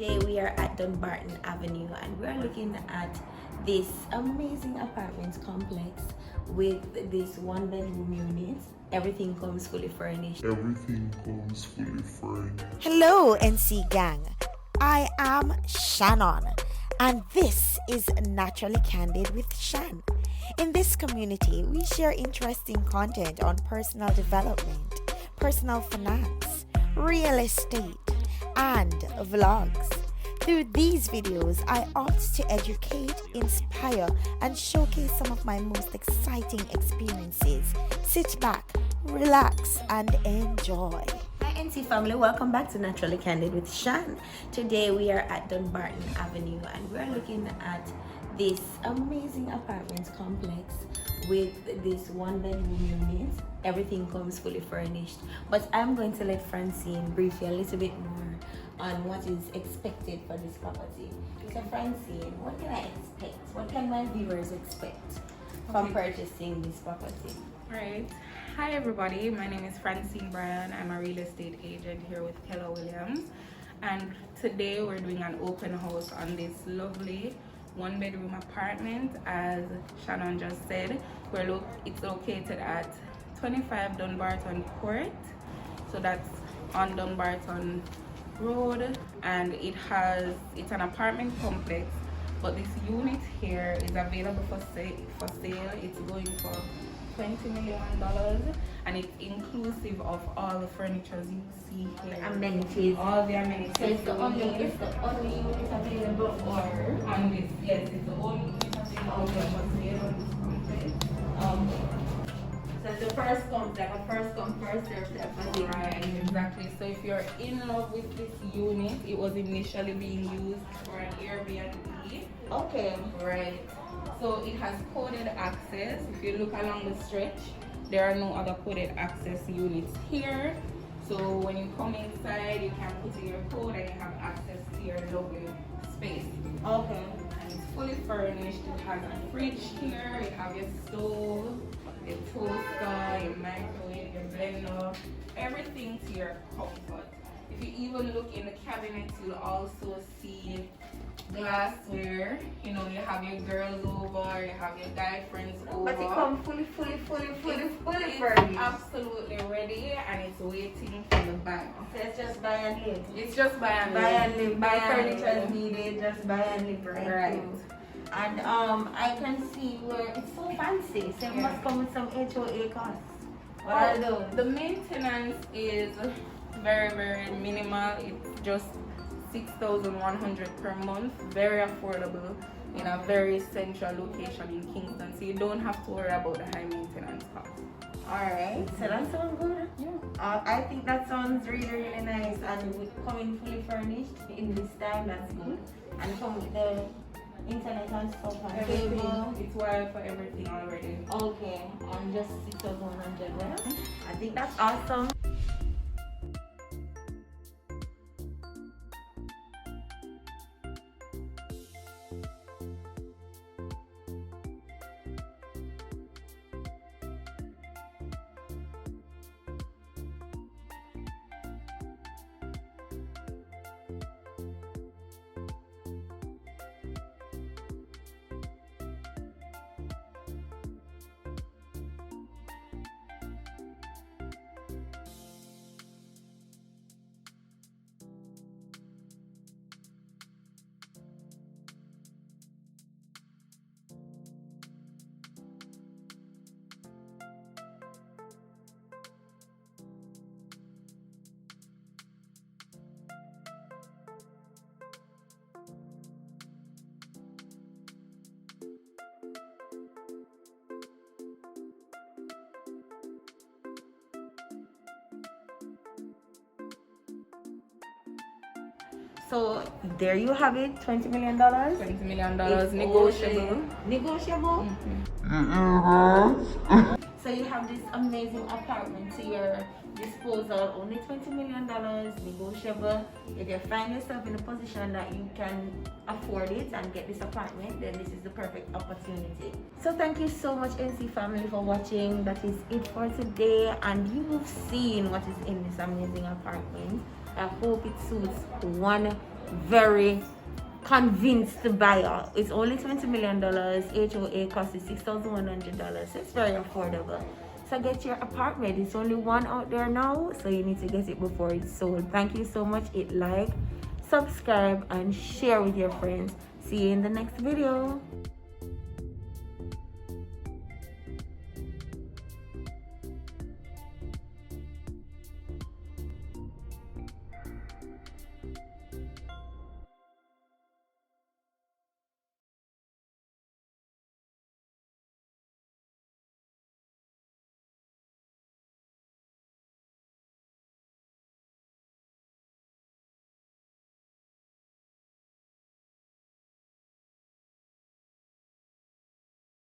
Today we are at Dumbarton Avenue and we're looking at this amazing apartment complex with this one bedroom unit. Everything comes fully furnished. Hello, NC Gang. I am Shannon, and this is Naturally Candid with Shan. In this community, we share interesting content on personal development, personal finance, real estate, and vlogs. Through these videos, I opt to educate, inspire, and showcase some of my most exciting experiences. Sit back, relax, and enjoy. Hi NC family, welcome back to Naturally Candid with Shan. Today we are at Dumbarton Avenue and we're looking at this amazing apartment complex with this one bedroom unit. Everything comes fully furnished, but I'm going to let Francine brief you a little bit more on what is expected for this property. So Francine, what can I expect? What can my viewers expect from purchasing this property? Alright, hi everybody, my name is Francine Bryan. I'm a real estate agent here with Keller Williams, and today we're doing an open house on this lovely one bedroom apartment. As Shannon just said, it's located at 25 Dumbarton Court, so that's on Dumbarton Road, and it's an apartment complex, but this unit here is available for sale. It's going for $20 million, and it's inclusive of all the furniture you see here. Amenities. All the amenities. So it's the only unit available or on this, yes, it's the only unit available for sale on this complex. So it's the first come first served type of Right, exactly. So if you're in love with this unit, it was initially being used for an Airbnb. Okay. Right. So it has coded access. If you look along the stretch, there are no other coded access units here. So when you come inside, you can put in your code and you have access to your lovely space. Okay. And it's fully furnished. It has a fridge here. You have your stove, your toaster, your microwave, your blender, everything to your comfort. If you even look in the cabinets, you'll also see glassware. You know, you have your girls over, you have your guy friends over. But it comes fully It's furnished. absolutely ready, and it's waiting for the bag. So it's just buy and live. It's just buy and live. Buy furniture is needed, just buy and live, Right. And I can see where it's so fancy, so it must come with some HOA costs. What are those? The maintenance is very, very minimal. It's just $6,100 per month. Very affordable in a very central location in Kingston, so you don't have to worry about the high maintenance costs. Alright, so that sounds good. Yeah. I think that sounds really nice, and with coming fully furnished in this time, that's good. And come with the internet and stuff and Everything. cable. It's wired for everything already. Okay, and just 6,100. Well, I think that's awesome. So there you have it, $20 million. $20 million negotiable. Negotiable. So you have this amazing apartment to your disposal, only $20 million, negotiable. If you find yourself in a position that you can afford it and get this apartment, then this is the perfect opportunity. So thank you so much, NC family, for watching. That is it for today, and you've seen what is in this amazing apartment. I hope it suits one very convinced buyer. It's only $20 million. HOA cost is $6,100, so it's very affordable. So get your apartment. It's only one out there now, so you need to get it before it's sold. Thank you so much. Hit like, subscribe, and share with your friends. See you in the next video.